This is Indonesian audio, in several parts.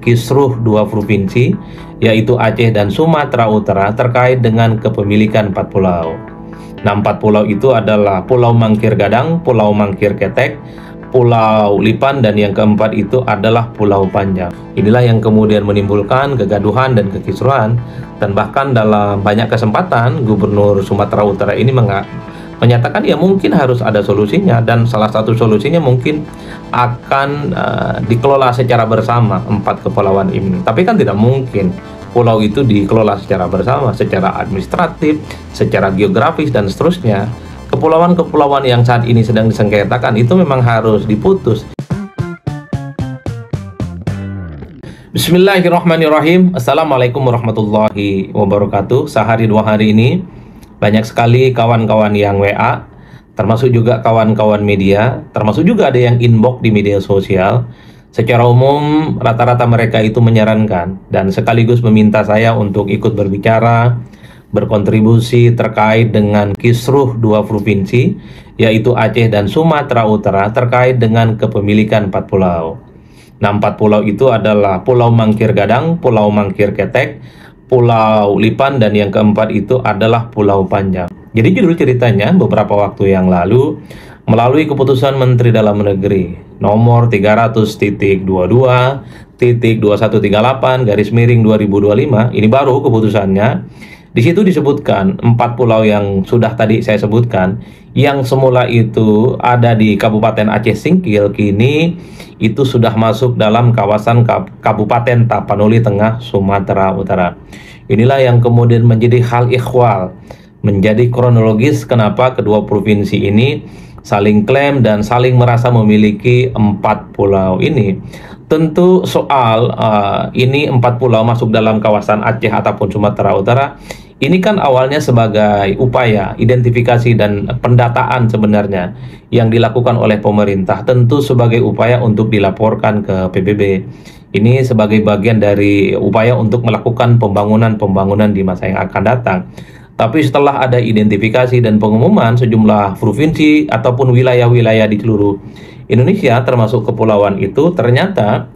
kisruh dua provinsi, yaitu Aceh dan Sumatera Utara, terkait dengan kepemilikan 4 pulau. Nah, 4 pulau itu adalah Pulau Mangkir Gadang, Pulau Mangkir Ketek, Pulau Lipan, dan yang keempat itu adalah Pulau Panjang. Inilah yang kemudian menimbulkan kegaduhan dan kekisruhan, dan bahkan dalam banyak kesempatan Gubernur Sumatera Utara ini menyatakan ya mungkin harus ada solusinya, dan salah satu solusinya mungkin akan dikelola secara bersama 4 kepulauan ini. Tapi kan tidak mungkin pulau itu dikelola secara bersama, secara administratif, secara geografis, dan seterusnya. Kepulauan-kepulauan yang saat ini sedang disengketakan itu memang harus diputus. Bismillahirrahmanirrahim. Assalamualaikum warahmatullahi wabarakatuh. Sehari 2 hari ini banyak sekali kawan-kawan yang WA, termasuk juga kawan-kawan media, termasuk juga ada yang inbox di media sosial. Secara umum rata-rata mereka itu menyarankan dan sekaligus meminta saya untuk ikut berbicara, berkontribusi terkait dengan kisruh 2 provinsi, yaitu Aceh dan Sumatera Utara, terkait dengan kepemilikan 4 pulau. Nah, 4 pulau itu adalah Pulau Mangkir Gadang, Pulau Mangkir Ketek, Pulau Lipan, dan yang keempat itu adalah Pulau Panjang. Jadi judul ceritanya beberapa waktu yang lalu, melalui keputusan Menteri Dalam Negeri nomor 300.22.2138/2025, ini baru keputusannya. Di situ disebutkan 4 pulau yang sudah tadi saya sebutkan, yang semula itu ada di Kabupaten Aceh Singkil, kini itu sudah masuk dalam kawasan Kabupaten Tapanuli Tengah, Sumatera Utara. Inilah yang kemudian menjadi hal ikhwal, menjadi kronologis kenapa kedua provinsi ini saling klaim dan saling merasa memiliki 4 pulau ini. Tentu soal ini 4 pulau masuk dalam kawasan Aceh ataupun Sumatera Utara, ini kan awalnya sebagai upaya identifikasi dan pendataan sebenarnya yang dilakukan oleh pemerintah, tentu sebagai upaya untuk dilaporkan ke PBB. Ini sebagai bagian dari upaya untuk melakukan pembangunan di masa yang akan datang. Tapi setelah ada identifikasi dan pengumuman sejumlah provinsi ataupun wilayah-wilayah di seluruh Indonesia termasuk kepulauan itu, ternyata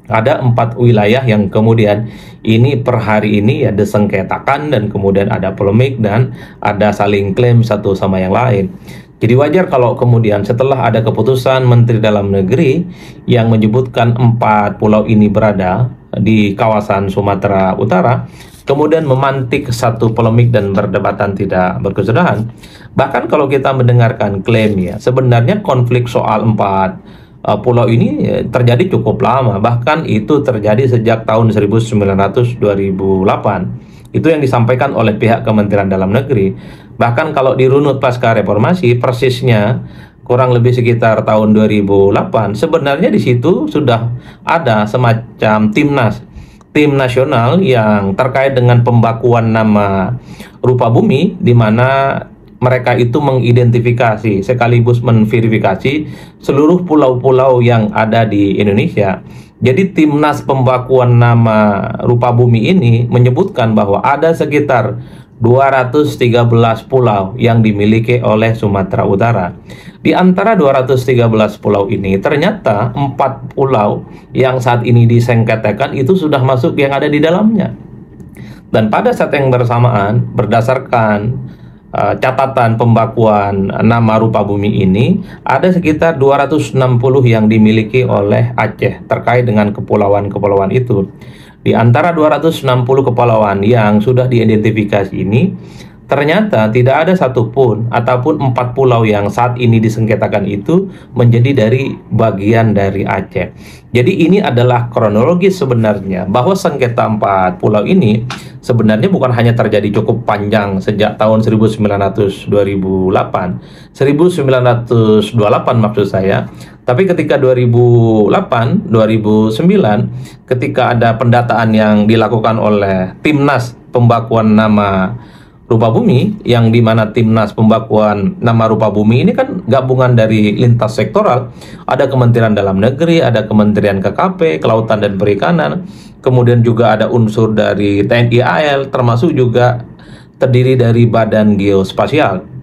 ada 4 wilayah yang kemudian ini per hari ini ya disengketakan, dan kemudian ada polemik dan ada saling klaim satu sama yang lain. Jadi wajar kalau kemudian setelah ada keputusan Menteri Dalam Negeri yang menyebutkan 4 pulau ini berada di kawasan Sumatera Utara, kemudian memantik satu polemik dan perdebatan tidak berkesudahan. Bahkan kalau kita mendengarkan klaim ya, sebenarnya konflik soal 4 pulau ini terjadi cukup lama, bahkan itu terjadi sejak tahun 1900-2008. Itu yang disampaikan oleh pihak Kementerian Dalam Negeri. Bahkan kalau dirunut pasca reformasi, persisnya kurang lebih sekitar tahun 2008, sebenarnya di situ sudah ada semacam tim nasional yang terkait dengan pembakuan nama rupa bumi, di mana mereka itu mengidentifikasi sekaligus memverifikasi seluruh pulau-pulau yang ada di Indonesia. Jadi Timnas Pembakuan Nama Rupa Bumi ini menyebutkan bahwa ada sekitar 213 pulau yang dimiliki oleh Sumatera Utara. Di antara 213 pulau ini ternyata 4 pulau yang saat ini disengketakan itu sudah masuk yang ada di dalamnya. Dan pada saat yang bersamaan, berdasarkan catatan pembakuan nama rupa bumi ini, ada sekitar 260 yang dimiliki oleh Aceh terkait dengan kepulauan-kepulauan itu. Di antara 260 kepulauan yang sudah diidentifikasi ini, ternyata tidak ada satupun ataupun 4 pulau yang saat ini disengketakan itu menjadi dari bagian dari Aceh. Jadi ini adalah kronologis sebenarnya bahwa sengketa 4 pulau ini sebenarnya bukan hanya terjadi cukup panjang sejak tahun 1900-2008, 1928 maksud saya, tapi ketika 2008, 2009, ketika ada pendataan yang dilakukan oleh Timnas Pembakuan Nama Rupa Bumi, yang dimana Timnas Pembakuan Nama Rupa Bumi ini kan gabungan dari lintas sektoral, ada Kementerian Dalam Negeri, ada Kementerian KKP, Kelautan dan Perikanan, kemudian juga ada unsur dari TNI AL, termasuk juga terdiri dari Badan Geospasial.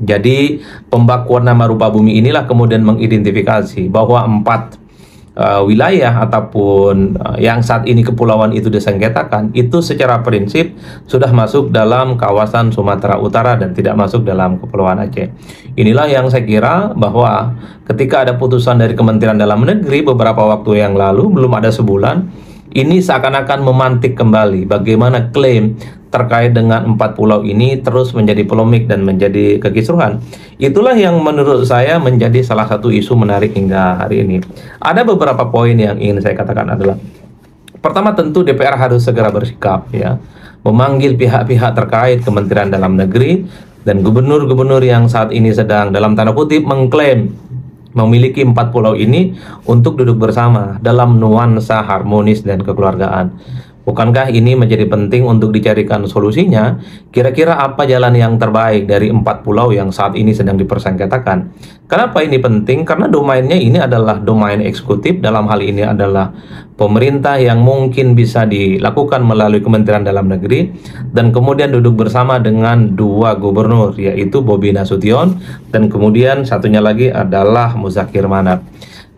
Jadi pembakuan nama rupa bumi inilah kemudian mengidentifikasi bahwa 4 wilayah ataupun yang saat ini kepulauan itu disengketakan, itu secara prinsip sudah masuk dalam kawasan Sumatera Utara dan tidak masuk dalam Kepulauan Aceh. Inilah yang saya kira bahwa ketika ada putusan dari Kementerian Dalam Negeri beberapa waktu yang lalu, belum ada sebulan, ini seakan-akan memantik kembali bagaimana klaim terkait dengan 4 pulau ini terus menjadi polemik dan menjadi kekisruhan. Itulah yang menurut saya menjadi salah satu isu menarik hingga hari ini. Ada beberapa poin yang ingin saya katakan adalah, pertama, tentu DPR harus segera bersikap, ya, memanggil pihak-pihak terkait, Kementerian Dalam Negeri dan gubernur-gubernur yang saat ini sedang dalam tanda kutip mengklaim memiliki 4 pulau ini untuk duduk bersama dalam nuansa harmonis dan kekeluargaan. Bukankah ini menjadi penting untuk dicarikan solusinya? Kira-kira apa jalan yang terbaik dari 4 pulau yang saat ini sedang dipersengketakan? Kenapa ini penting? Karena domainnya ini adalah domain eksekutif, dalam hal ini adalah pemerintah yang mungkin bisa dilakukan melalui Kementerian Dalam Negeri, dan kemudian duduk bersama dengan 2 gubernur, yaitu Bobi Nasution dan kemudian satunya lagi adalah Muzakir Manap.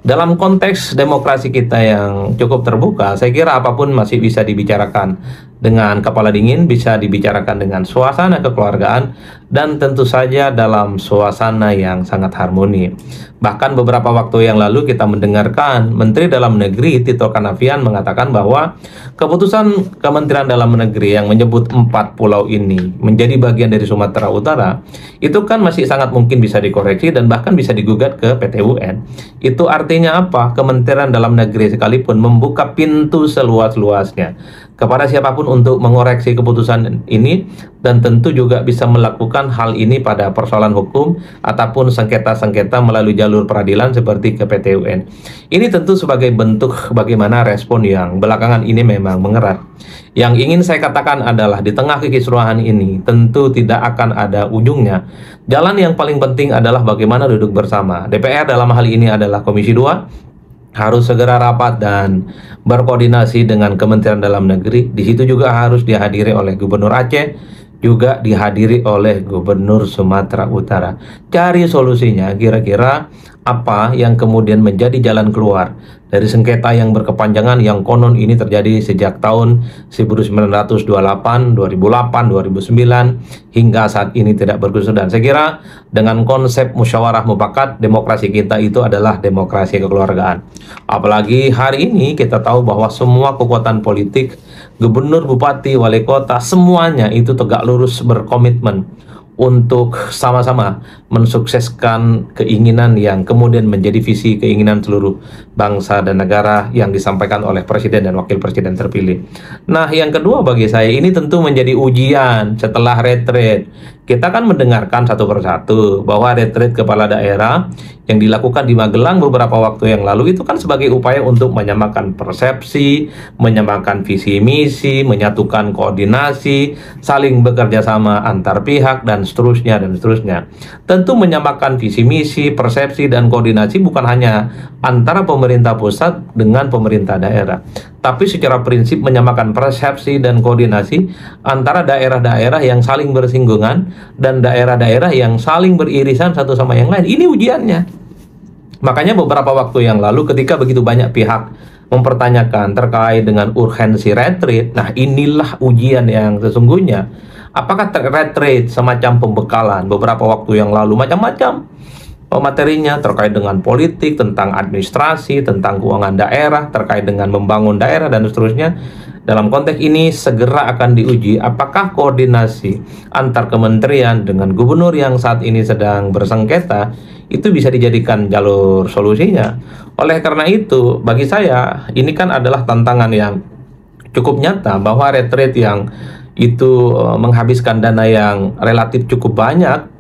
Dalam konteks demokrasi kita yang cukup terbuka, saya kira apapun masih bisa dibicarakan dengan kepala dingin, bisa dibicarakan dengan suasana kekeluargaan, dan tentu saja dalam suasana yang sangat harmoni. Bahkan beberapa waktu yang lalu kita mendengarkan Menteri Dalam Negeri Tito Karnavian mengatakan bahwa keputusan Kementerian Dalam Negeri yang menyebut 4 pulau ini menjadi bagian dari Sumatera Utara, itu kan masih sangat mungkin bisa dikoreksi dan bahkan bisa digugat ke PT UN. Itu artinya apa? Kementerian Dalam Negeri sekalipun membuka pintu seluas-luasnya kepada siapapun untuk mengoreksi keputusan ini, dan tentu juga bisa melakukan hal ini pada persoalan hukum ataupun sengketa-sengketa melalui jalur peradilan seperti ke PT UN. Ini tentu sebagai bentuk bagaimana respon yang belakangan ini memang mengerat. Yang ingin saya katakan adalah di tengah kekisruhan ini tentu tidak akan ada ujungnya. Jalan yang paling penting adalah bagaimana duduk bersama. DPR dalam hal ini adalah Komisi 2 harus segera rapat dan berkoordinasi dengan Kementerian Dalam Negeri. Di situ juga harus dihadiri oleh Gubernur Aceh, juga dihadiri oleh Gubernur Sumatera Utara. Cari solusinya, kira-kira apa yang kemudian menjadi jalan keluar dari sengketa yang berkepanjangan yang konon ini terjadi sejak tahun 1928, 2008, 2009 hingga saat ini tidak berkesudahan. Saya kira dengan konsep musyawarah mufakat, demokrasi kita itu adalah demokrasi kekeluargaan. Apalagi hari ini kita tahu bahwa semua kekuatan politik, gubernur, bupati, wali kota, semuanya itu tegak lurus berkomitmen untuk sama-sama mensukseskan keinginan yang kemudian menjadi visi keinginan seluruh bangsa dan negara yang disampaikan oleh Presiden dan Wakil Presiden terpilih. Nah, yang kedua bagi saya ini tentu menjadi ujian setelah retreat. Kita kan mendengarkan satu persatu bahwa retreat kepala daerah yang dilakukan di Magelang beberapa waktu yang lalu itu kan sebagai upaya untuk menyamakan persepsi, menyamakan visi misi, menyatukan koordinasi, saling bekerja sama antar pihak, dan seterusnya dan seterusnya. Tentu menyamakan visi misi, persepsi, dan koordinasi bukan hanya antara pemerintah pusat dengan pemerintah daerah, tapi secara prinsip menyamakan persepsi dan koordinasi antara daerah-daerah yang saling bersinggungan dan daerah-daerah yang saling beririsan satu sama yang lain. Ini ujiannya. Makanya beberapa waktu yang lalu ketika begitu banyak pihak mempertanyakan terkait dengan urgensi retreat, nah inilah ujian yang sesungguhnya. Apakah retreat semacam pembekalan beberapa waktu yang lalu macam-macam materinya terkait dengan politik, tentang administrasi, tentang keuangan daerah, terkait dengan membangun daerah dan seterusnya. Dalam konteks ini segera akan diuji apakah koordinasi antar kementerian dengan gubernur yang saat ini sedang bersengketa itu bisa dijadikan jalur solusinya. Oleh karena itu, bagi saya ini kan adalah tantangan yang cukup nyata bahwa retreat yang itu menghabiskan dana yang relatif cukup banyak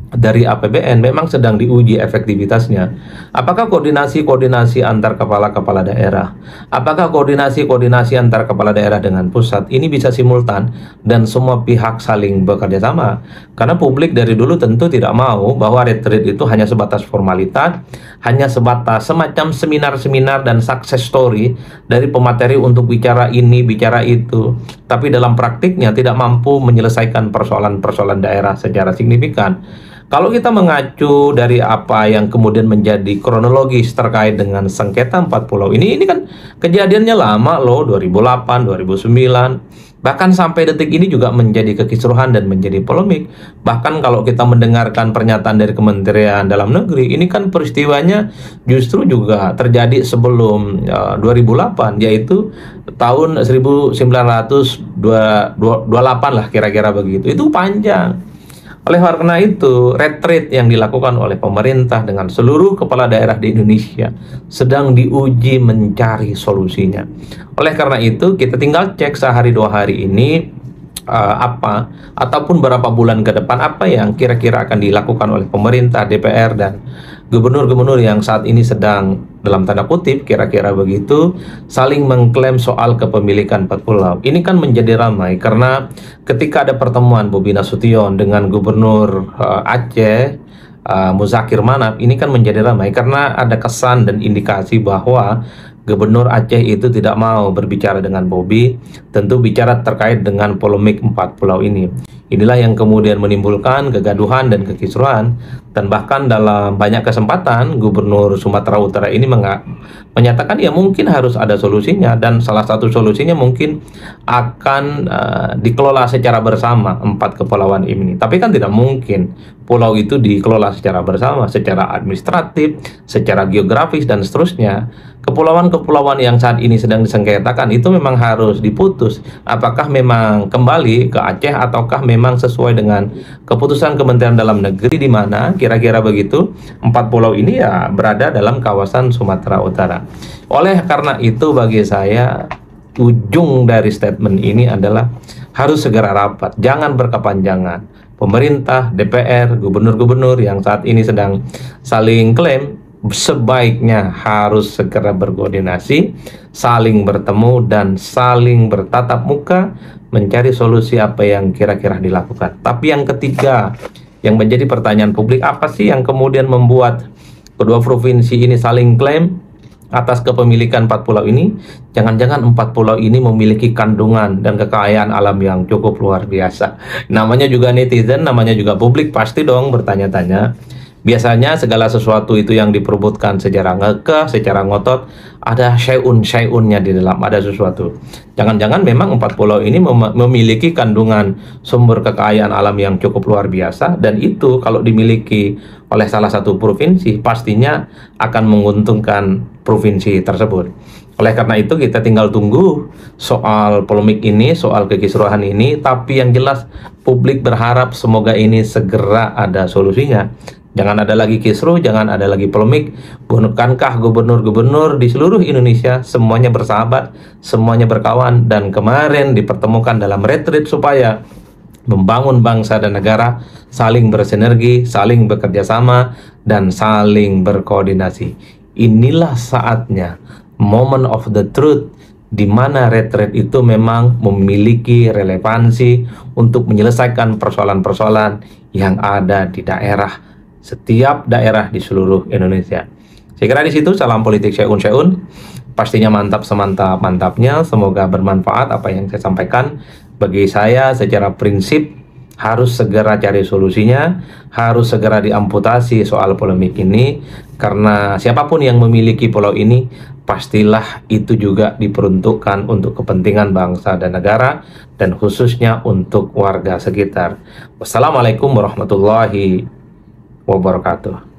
dari APBN memang sedang diuji efektivitasnya. Apakah koordinasi antar kepala-kepala daerah, apakah koordinasi antar kepala daerah dengan pusat ini bisa simultan dan semua pihak saling bekerja sama? Karena publik dari dulu tentu tidak mau bahwa retreat itu hanya sebatas formalitas, hanya sebatas semacam seminar-seminar dan success story dari pemateri untuk bicara ini, bicara itu. tapi dalam praktiknya tidak mampu menyelesaikan persoalan-persoalan daerah secara signifikan. Kalau kita mengacu dari apa yang kemudian menjadi kronologis terkait dengan sengketa 4 pulau ini kan kejadiannya lama loh, 2008, 2009. Bahkan sampai detik ini juga menjadi kekisruhan dan menjadi polemik. Bahkan kalau kita mendengarkan pernyataan dari Kementerian Dalam Negeri, ini kan peristiwanya justru juga terjadi sebelum 2008, yaitu tahun 1928 lah kira-kira begitu. Itu panjang. Oleh karena itu, retreat yang dilakukan oleh pemerintah dengan seluruh kepala daerah di Indonesia sedang diuji mencari solusinya. Oleh karena itu, kita tinggal cek sehari 2 hari ini apa ataupun berapa bulan ke depan apa yang kira-kira akan dilakukan oleh pemerintah, DPR, dan gubernur-gubernur yang saat ini sedang dalam tanda kutip kira-kira begitu saling mengklaim soal kepemilikan 4 pulau. Ini kan menjadi ramai karena ketika ada pertemuan Bobi Nasution dengan gubernur Aceh Muzakir Manaf, ini kan menjadi ramai karena ada kesan dan indikasi bahwa Gubernur Aceh itu tidak mau berbicara dengan Bobi, tentu bicara terkait dengan polemik 4 pulau ini. Inilah yang kemudian menimbulkan kegaduhan dan kekisruhan, dan bahkan dalam banyak kesempatan Gubernur Sumatera Utara ini menyatakan ya mungkin harus ada solusinya, dan salah satu solusinya mungkin akan dikelola secara bersama 4 kepulauan ini. Tapi kan tidak mungkin pulau itu dikelola secara bersama, secara administratif, secara geografis, dan seterusnya. Kepulauan-kepulauan yang saat ini sedang disengketakan itu memang harus diputus. Apakah memang kembali ke Aceh ataukah memang sesuai dengan keputusan Kementerian Dalam Negeri, di mana kira-kira begitu 4 pulau ini ya berada dalam kawasan Sumatera Utara. Oleh karena itu bagi saya ujung dari statement ini adalah harus segera rapat, jangan berkepanjangan. Pemerintah, DPR, gubernur-gubernur yang saat ini sedang saling klaim sebaiknya harus segera berkoordinasi, saling bertemu, dan saling bertatap muka mencari solusi apa yang kira-kira dilakukan. Tapi yang ketiga, yang menjadi pertanyaan publik, apa sih yang kemudian membuat kedua provinsi ini saling klaim atas kepemilikan 4 pulau ini? Jangan-jangan 4 pulau ini memiliki kandungan dan kekayaan alam yang cukup luar biasa. Namanya juga netizen, namanya juga publik, pasti dong bertanya-tanya. Biasanya segala sesuatu itu yang diperebutkan secara ngekeh, secara ngotot, ada syai'un-syai'unnya di dalam, ada sesuatu. Jangan-jangan memang 4 pulau ini memiliki kandungan sumber kekayaan alam yang cukup luar biasa, dan itu kalau dimiliki oleh salah satu provinsi, pastinya akan menguntungkan provinsi tersebut. Oleh karena itu kita tinggal tunggu soal polemik ini, soal kekisruhan ini, tapi yang jelas publik berharap semoga ini segera ada solusinya. Jangan ada lagi kisruh, jangan ada lagi polemik. Bukankah gubernur-gubernur di seluruh Indonesia semuanya bersahabat, semuanya berkawan, dan kemarin dipertemukan dalam retreat supaya membangun bangsa dan negara, saling bersinergi, saling bekerja sama, dan saling berkoordinasi. Inilah saatnya, moment of the truth, di mana retreat itu memang memiliki relevansi untuk menyelesaikan persoalan-persoalan yang ada di daerah, setiap daerah di seluruh Indonesia. Saya kira di situ salam politik syai'un-syai'un. Pastinya mantap semantap-mantapnya. Semoga bermanfaat apa yang saya sampaikan. Bagi saya secara prinsip harus segera cari solusinya, harus segera diamputasi soal polemik ini, karena siapapun yang memiliki pulau ini pastilah itu juga diperuntukkan untuk kepentingan bangsa dan negara, dan khususnya untuk warga sekitar. Wassalamualaikum warahmatullahi wabarakatuh.